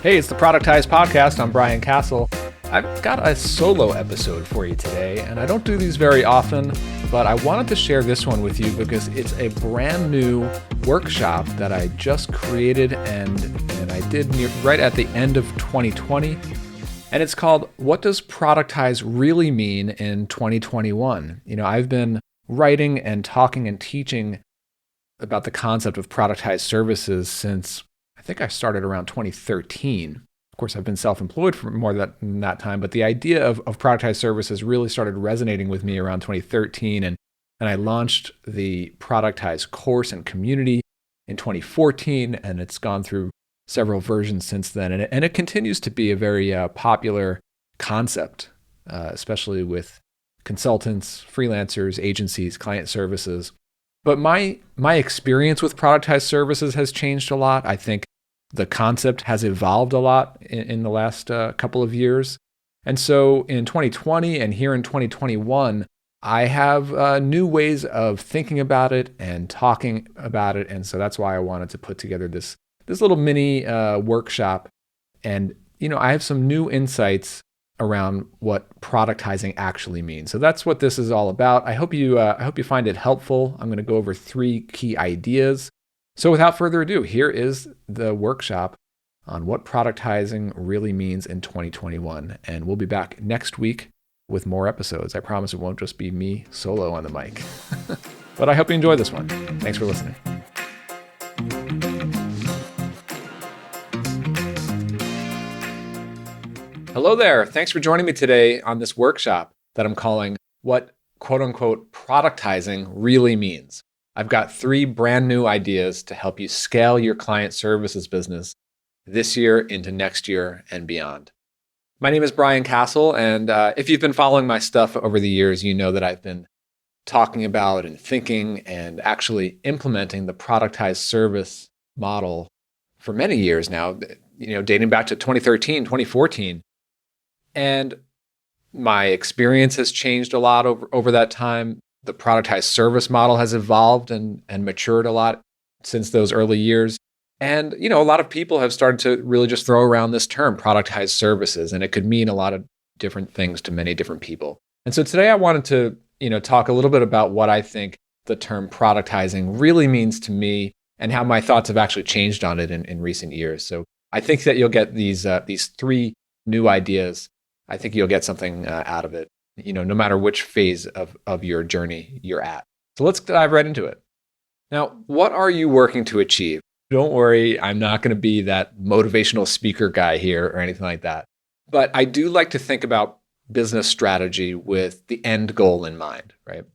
Hey, it's the Productize Podcast. I'm Brian Castle. I've got a solo episode for you today, and I don't do these very often, but I wanted to share this one with you because it's a brand new workshop that I just created and I did right at the end of 2020. And it's called, What Does Productize Really Mean in 2021? I've been writing and talking and teaching about the concept of productized services since I think I started around 2013. Of course, I've been self-employed for more than that time, but the idea of productized services really started resonating with me around 2013. And I launched the Productize course and community in 2014, and it's gone through several versions since then. And it continues to be a very popular concept, especially with consultants, freelancers, agencies, client services. But my experience with productized services has changed a lot. I think the concept has evolved a lot in the last couple of years. And so in 2020 and here in 2021, I have new ways of thinking about it and talking about it. And so that's why I wanted to put together this little mini workshop. And, I have some new insights around what productizing actually means. So that's what this is all about. I hope you find it helpful. I'm going to go over 3 key ideas. So without further ado, here is the workshop on what productizing really means in 2021. And we'll be back next week with more episodes. I promise it won't just be me solo on the mic. But I hope you enjoy this one. Thanks for listening. Hello there. Thanks for joining me today on this workshop that I'm calling What Quote Unquote Productizing Really Means. I've got 3 brand new ideas to help you scale your client services business this year into next year and beyond. My name is Brian Castle, and if you've been following my stuff over the years, you know that I've been talking about and thinking and actually implementing the productized service model for many years now, dating back to 2013, 2014. And my experience has changed a lot over that time. The productized service model has evolved and matured a lot since those early years. And, a lot of people have started to really just throw around this term, productized services, and it could mean a lot of different things to many different people. And so today I wanted to, talk a little bit about what I think the term productizing really means to me and how my thoughts have actually changed on it in recent years. So I think that you'll get these 3 new ideas. I think you'll get something out of it, no matter which phase of your journey you're at. So let's dive right into it. Now, what are you working to achieve? Don't worry, I'm not going to be that motivational speaker guy here or anything like that. But I do like to think about business strategy with the end goal in mind, right?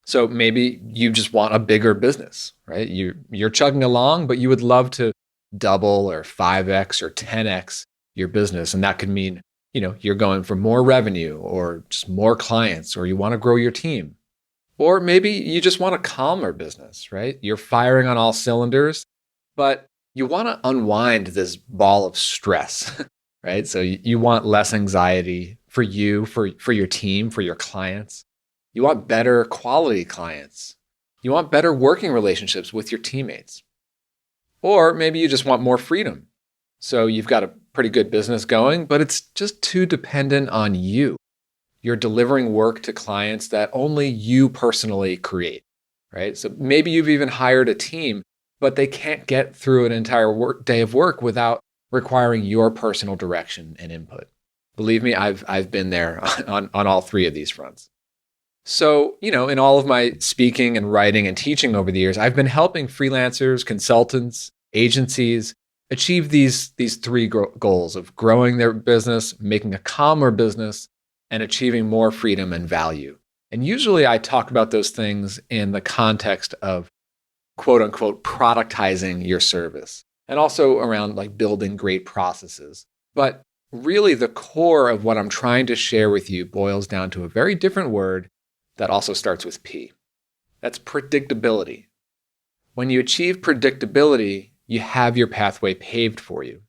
So maybe you just want a bigger business, right? You're chugging along, but you would love to double or 5x or 10x your business. And that could mean you're going for more revenue or just more clients, or you want to grow your team. Or maybe you just want a calmer business, right? You're firing on all cylinders, but you want to unwind this ball of stress, right? So you want less anxiety for you, for your team, for your clients. You want better quality clients. You want better working relationships with your teammates. Or maybe you just want more freedom. So you've got a pretty good business going, but it's just too dependent on you. You're delivering work to clients that only you personally create, right? So maybe you've even hired a team, but they can't get through an entire day of work without requiring your personal direction and input. Believe me, I've been there on all 3 of these fronts. So, in all of my speaking and writing and teaching over the years, I've been helping freelancers, consultants, agencies achieve these 3 goals of growing their business, making a calmer business, and achieving more freedom and value. And usually I talk about those things in the context of quote unquote productizing your service, and also around like building great processes. But really the core of what I'm trying to share with you boils down to a very different word that also starts with P. That's predictability. When you achieve predictability, you have your pathway paved for you.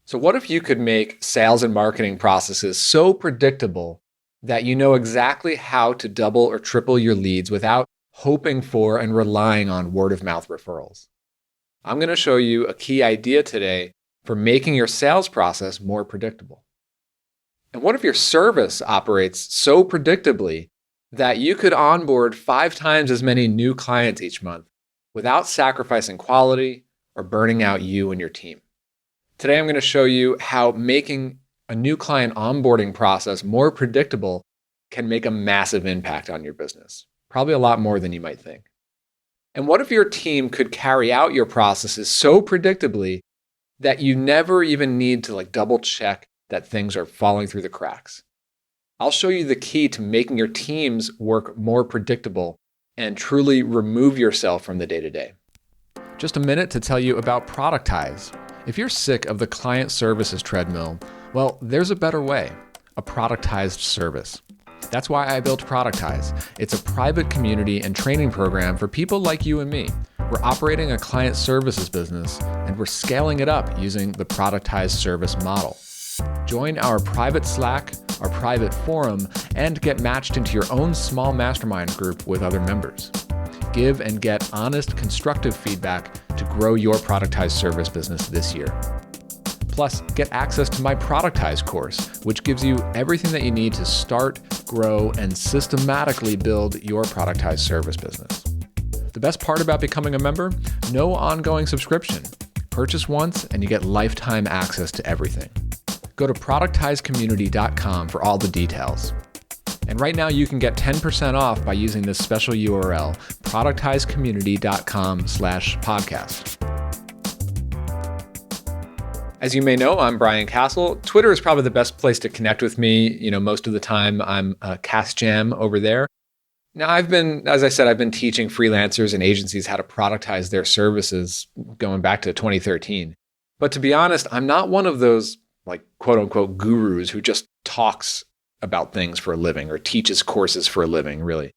So what if you could make sales and marketing processes so predictable that you know exactly how to double or triple your leads without hoping for and relying on word of mouth referrals? I'm going to show you a key idea today for making your sales process more predictable? And what if your service operates so predictably that you could onboard 5 times as many new clients each month without sacrificing quality or burning out you and your team? Today, I'm going to show you how making a new client onboarding process more predictable can make a massive impact on your business, probably a lot more than you might think. And what if your team could carry out your processes so predictably that you never even need to double check that things are falling through the cracks? I'll show you the key to making your team's work more predictable and truly remove yourself from the day-to-day. Just a minute to tell you about Productize. If you're sick of the client services treadmill, well, there's a better way, a productized service. That's why I built Productize. It's a private community and training program for people like you and me. We're operating a client services business, and we're scaling it up using the Productize service model. Join our private Slack, our private forum, and get matched into your own small mastermind group with other members. Give and get honest, constructive feedback to grow your Productize service business this year. Plus, get access to my Productize course, which gives you everything that you need to start, grow, and systematically build your Productize service business. The best part about becoming a member? No ongoing subscription. Purchase once and you get lifetime access to everything. Go to productizecommunity.com for all the details. And right now you can get 10% off by using this special URL, productizecommunity.com/podcast. As you may know, I'm Brian Castle. Twitter is probably the best place to connect with me. Most of the time I'm CastJam over there. Now as I said, I've been teaching freelancers and agencies how to productize their services going back to 2013. But to be honest, I'm not one of those quote unquote gurus who just talks about things for a living or teaches courses for a living, really.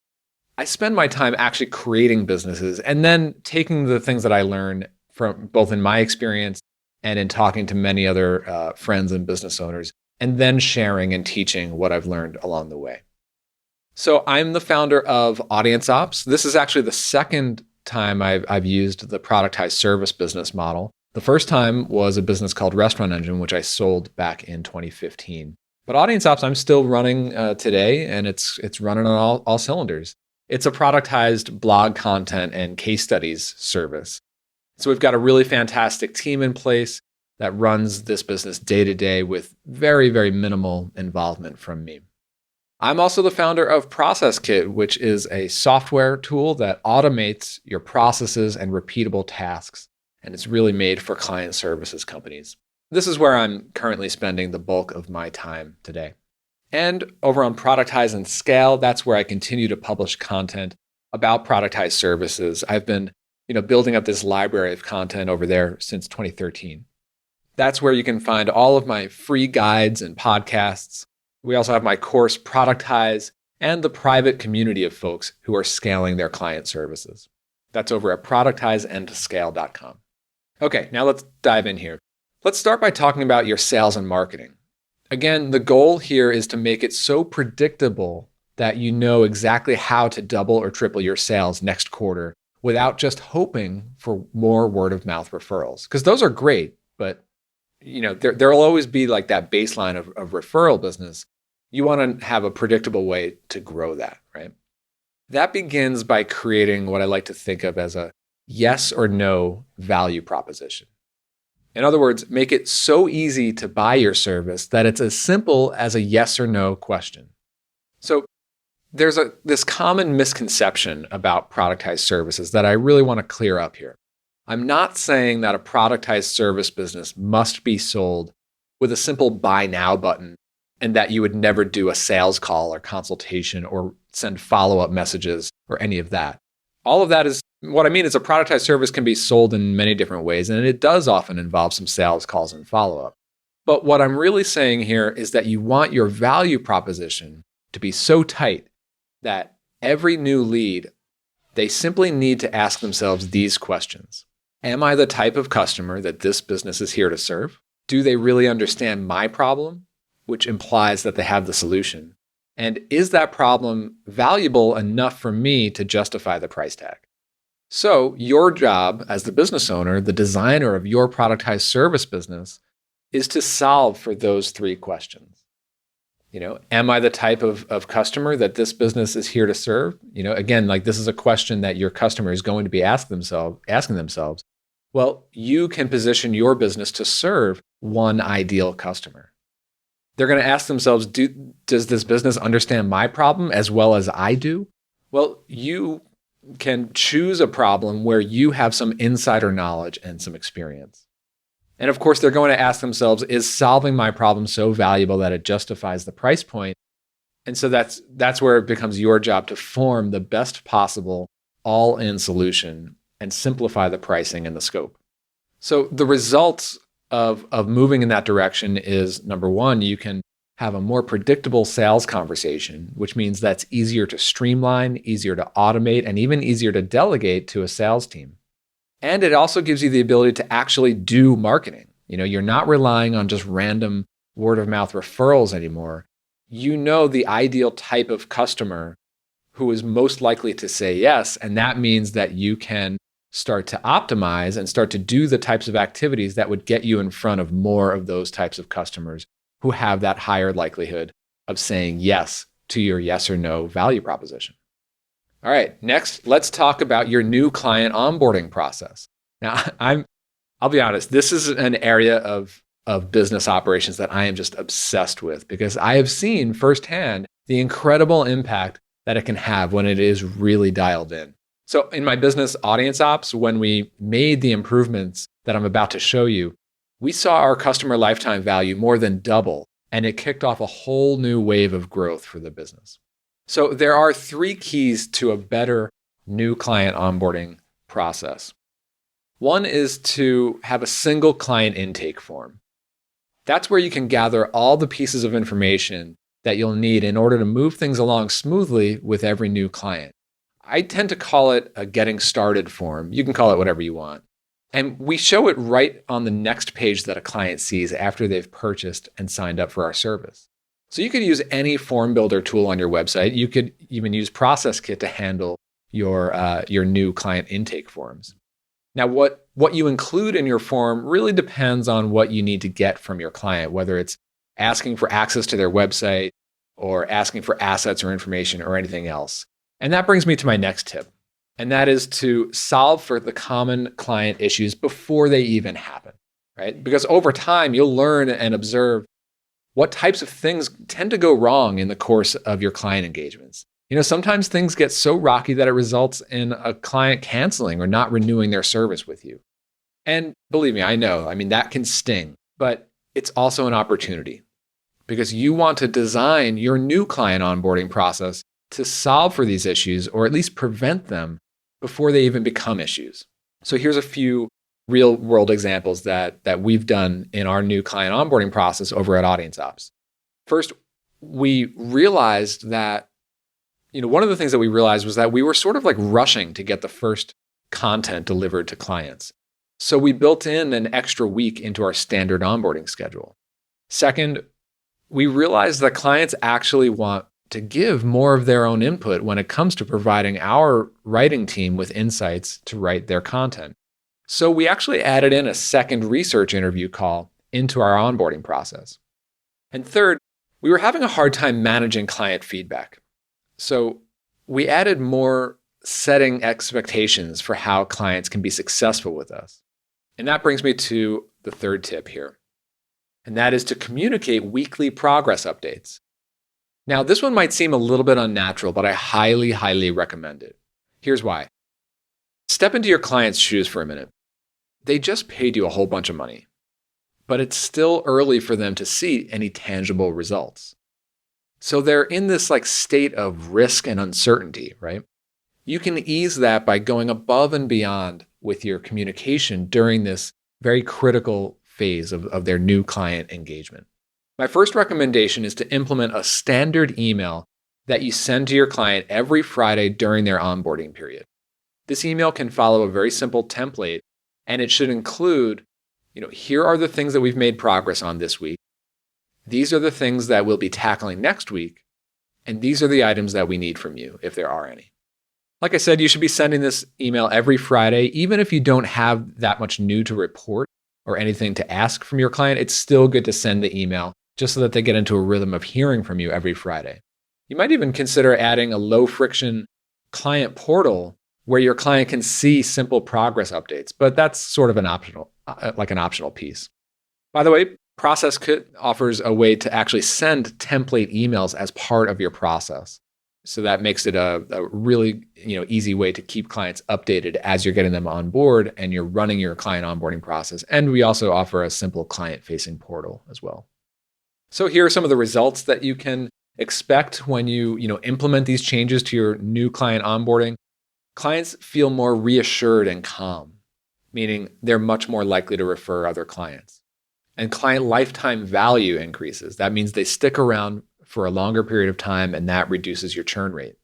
I spend my time actually creating businesses and then taking the things that I learn from both in my experience and in talking to many other friends and business owners, and then sharing and teaching what I've learned along the way. So I'm the founder of Audience Ops. This is actually the second time I've used the productized service business model. The first time was a business called Restaurant Engine, which I sold back in 2015. But Audience Ops, I'm still running today, and it's running on all cylinders. It's a productized blog content and case studies service. So we've got a really fantastic team in place that runs this business day to day with very, very minimal involvement from me. I'm also the founder of Process Kit, which is a software tool that automates your processes and repeatable tasks. And it's really made for client services companies. This is where I'm currently spending the bulk of my time today. And over on Productize and Scale, that's where I continue to publish content about productized services. I've been building up this library of content over there since 2013. That's where you can find all of my free guides and podcasts. We also have my course Productize and the private community of folks who are scaling their client services. That's over at productizeandscale.com. Okay, now let's dive in here. Let's start by talking about your sales and marketing. Again, the goal here is to make it so predictable that you know exactly how to double or triple your sales next quarter without just hoping for more word of mouth referrals. Because those are great, but there'll always be that baseline of referral business. You want to have a predictable way to grow that, right? That begins by creating what I like to think of as a yes or no value proposition. In other words, make it so easy to buy your service that it's as simple as a yes or no question. So there's this common misconception about productized services that I really want to clear up here. I'm not saying that a productized service business must be sold with a simple buy now button and that you would never do a sales call or consultation or send follow-up messages or any of that. All of that is what I mean is a productized service can be sold in many different ways, and it does often involve some sales calls and follow-up. But what I'm really saying here is that you want your value proposition to be so tight that every new lead, they simply need to ask themselves these questions. Am I the type of customer that this business is here to serve? Do they really understand my problem, which implies that they have the solution? And is that problem valuable enough for me to justify the price tag? So your job as the business owner, the designer of your productized service business, is to solve for those three questions. Am I the type of customer that this business is here to serve? Again, like this is a question that your customer is going to be asking themselves. Well, you can position your business to serve one ideal customer. They're going to ask themselves, does this business understand my problem as well as I do? Well, you can choose a problem where you have some insider knowledge and some experience. And of course, they're going to ask themselves, is solving my problem so valuable that it justifies the price point? And so that's where it becomes your job to form the best possible all-in solution and simplify the pricing and the scope. So the results of moving in that direction is, number one, you can have a more predictable sales conversation, which means that's easier to streamline, easier to automate, and even easier to delegate to a sales team. And it also gives you the ability to actually do marketing. You're not relying on just random word of mouth referrals anymore. You know the ideal type of customer who is most likely to say yes. And that means that you can start to optimize and start to do the types of activities that would get you in front of more of those types of customers who have that higher likelihood of saying yes to your yes or no value proposition. All right, next, let's talk about your new client onboarding process. Now, I'll be honest, this is an area of business operations that I am just obsessed with because I have seen firsthand the incredible impact that it can have when it is really dialed in. So in my business audience ops, when we made the improvements that I'm about to show you, we saw our customer lifetime value more than double, and it kicked off a whole new wave of growth for the business. So there are three keys to a better new client onboarding process. One is to have a single client intake form. That's where you can gather all the pieces of information that you'll need in order to move things along smoothly with every new client. I tend to call it a getting started form. You can call it whatever you want. And we show it right on the next page that a client sees after they've purchased and signed up for our service. So you could use any form builder tool on your website. You could even use ProcessKit to handle your new client intake forms. Now, what you include in your form really depends on what you need to get from your client, whether it's asking for access to their website or asking for assets or information or anything else. And that brings me to my next tip, and that is to solve for the common client issues before they even happen, right? Because over time, you'll learn and observe what types of things tend to go wrong in the course of your client engagements. Sometimes things get so rocky that it results in a client canceling or not renewing their service with you. And believe me, I know, that can sting, but it's also an opportunity because you want to design your new client onboarding process to solve for these issues or at least prevent them before they even become issues. So here's a few real world examples that we've done in our new client onboarding process over at Audience Ops. First, we realized that, one of the things that we realized was that we were sort of like rushing to get the first content delivered to clients. So we built in an extra week into our standard onboarding schedule. Second, we realized that clients actually want to give more of their own input when it comes to providing our writing team with insights to write their content. So we actually added in a second research interview call into our onboarding process. And third, we were having a hard time managing client feedback. So we added more setting expectations for how clients can be successful with us. And that brings me to the third tip here. And that is to communicate weekly progress updates. Now, this one might seem a little bit unnatural, but I highly, highly recommend it. Here's why. Step into your client's shoes for a minute. They just paid you a whole bunch of money, but it's still early for them to see any tangible results. So they're in this state of risk and uncertainty, right? You can ease that by going above and beyond with your communication during this very critical phase of their new client engagement. My first recommendation is to implement a standard email that you send to your client every Friday during their onboarding period. This email can follow a very simple template, and it should include, here are the things that we've made progress on this week. These are the things that we'll be tackling next week, and these are the items that we need from you, if there are any. Like I said, you should be sending this email every Friday. Even if you don't have that much new to report or anything to ask from your client, it's still good to send the email just so that they get into a rhythm of hearing from you every Friday. You might even consider adding a low-friction client portal where your client can see simple progress updates, but that's sort of an optional piece. By the way, Process Kit offers a way to actually send template emails as part of your process. So that makes it a really easy way to keep clients updated as you're getting them on board and you're running your client onboarding process. And we also offer a simple client-facing portal as well. So here are some of the results that you can expect when you implement these changes to your new client onboarding. Clients feel more reassured and calm, meaning they're much more likely to refer other clients. And client lifetime value increases. That means they stick around for a longer period of time, and that reduces your churn rate.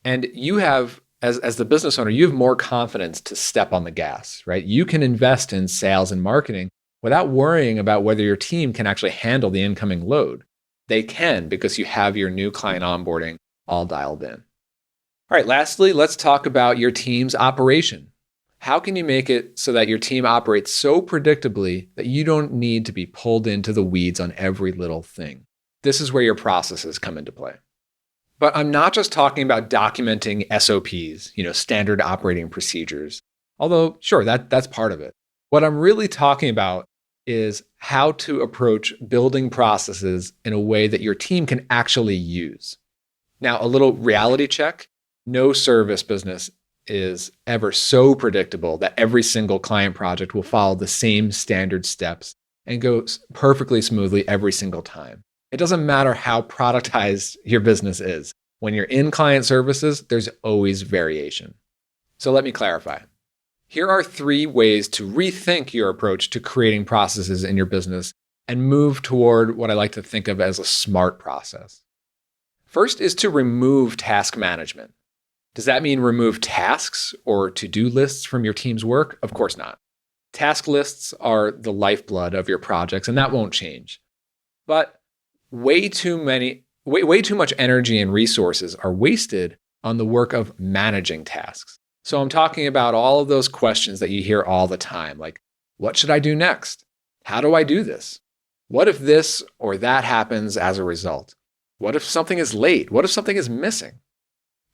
And you have, as the business owner, you have more confidence to step on the gas, right? You can invest in sales and marketing without worrying about whether your team can actually handle the incoming load. They can, because you have your new client onboarding all dialed in. All right, lastly, let's talk about your team's operation. How can you make it so that your team operates so predictably that you don't need to be pulled into the weeds on every little thing? This is where your processes come into play. But I'm not just talking about documenting SOPs, standard operating procedures. Although, sure, that's part of it. What I'm really talking about is how to approach building processes in a way that your team can actually use. Now, a little reality check. No service business is ever so predictable that every single client project will follow the same standard steps and go perfectly smoothly every single time. It doesn't matter how productized your business is. When you're in client services, there's always variation. So let me clarify. Here are 3 ways to rethink your approach to creating processes in your business and move toward what I like to think of as a smart process. First is to remove task management. Does that mean remove tasks or to-do lists from your team's work? Of course not. Task lists are the lifeblood of your projects, and that won't change. But way too much energy and resources are wasted on the work of managing tasks. So I'm talking about all of those questions that you hear all the time, like, what should I do next? How do I do this? What if this or that happens as a result? What if something is late? What if something is missing?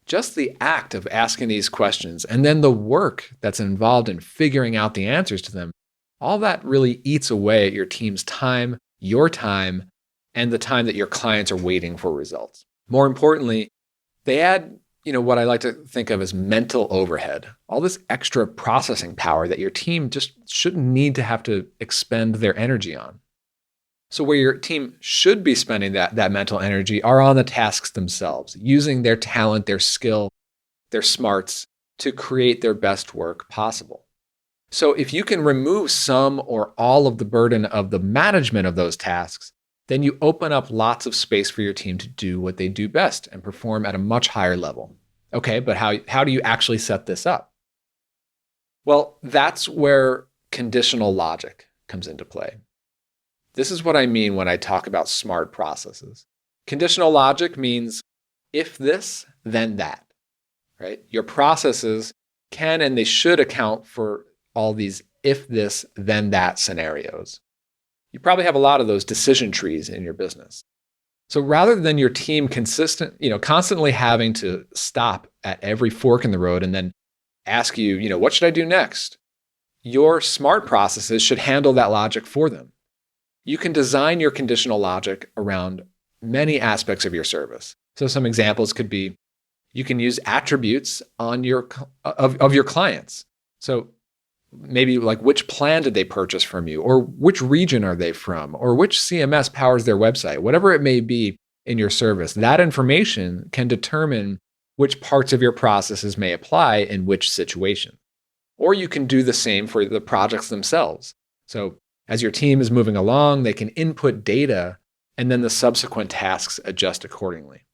Just the act of asking these questions and then the work that's involved in figuring out the answers to them, all that really eats away at your team's time, your time, and the time that your clients are waiting for results. More importantly, they add, what I like to think of as mental overhead, all this extra processing power that your team just shouldn't need to have to expend their energy on. So where your team should be spending that mental energy are on the tasks themselves, using their talent, their skill, their smarts to create their best work possible. So if you can remove some or all of the burden of the management of those tasks, then you open up lots of space for your team to do what they do best and perform at a much higher level. Okay, but how do you actually set this up? Well, that's where conditional logic comes into play. This is what I mean when I talk about smart processes. Conditional logic means if this, then that, right? Your processes can and they should account for all these if this, then that scenarios. You probably have a lot of those decision trees in your business. So rather than your team constantly having to stop at every fork in the road and then ask you, what should I do next? Your smart processes should handle that logic for them. You can design your conditional logic around many aspects of your service. So some examples could be, you can use attributes of your clients. So maybe like which plan did they purchase from you, or which region are they from, or which CMS powers their website, whatever it may be in your service. That information can determine which parts of your processes may apply in which situation. Or you can do the same for the projects themselves. So as your team is moving along, they can input data and then the subsequent tasks adjust accordingly.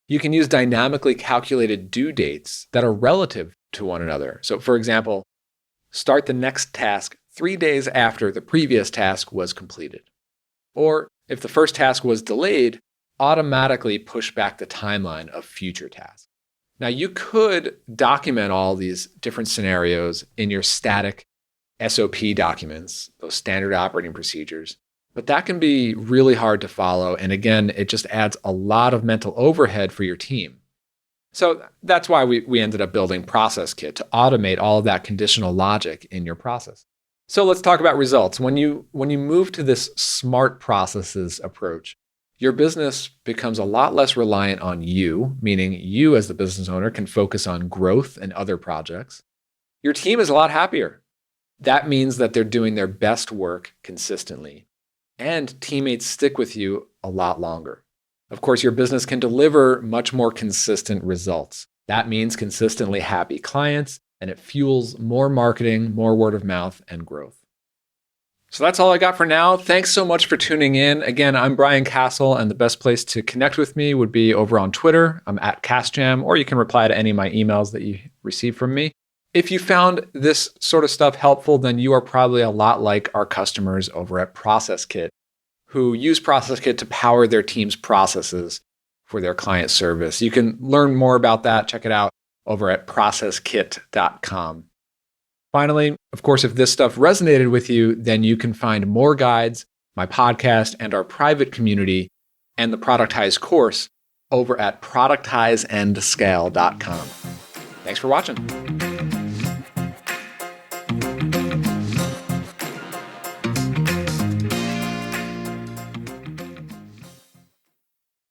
You can use dynamically calculated due dates that are relative to one another. So for example, start the next task 3 days after the previous task was completed. Or if the first task was delayed, automatically push back the timeline of future tasks. Now, you could document all these different scenarios in your static SOP documents, those standard operating procedures, but that can be really hard to follow. And again, it just adds a lot of mental overhead for your team. So that's why we ended up building Process Kit to automate all of that conditional logic in your process. So let's talk about results. When you move to this smart processes approach, your business becomes a lot less reliant on you, meaning you as the business owner can focus on growth and other projects. Your team is a lot happier. That means that they're doing their best work consistently, and teammates stick with you a lot longer. Of course, your business can deliver much more consistent results. That means consistently happy clients, and it fuels more marketing, more word of mouth, and growth. So that's all I got for now. Thanks so much for tuning in. Again, I'm Brian Castle, and the best place to connect with me would be over on Twitter. I'm at CastJam, or you can reply to any of my emails that you receive from me. If you found this sort of stuff helpful, then you are probably a lot like our customers over at Process Kit, who use Process Kit to power their team's processes for their client service. You can learn more about that. Check it out over at processkit.com. Finally, of course, if this stuff resonated with you, then you can find more guides, my podcast, and our private community, and the Productize course over at productizeandscale.com. Thanks for watching.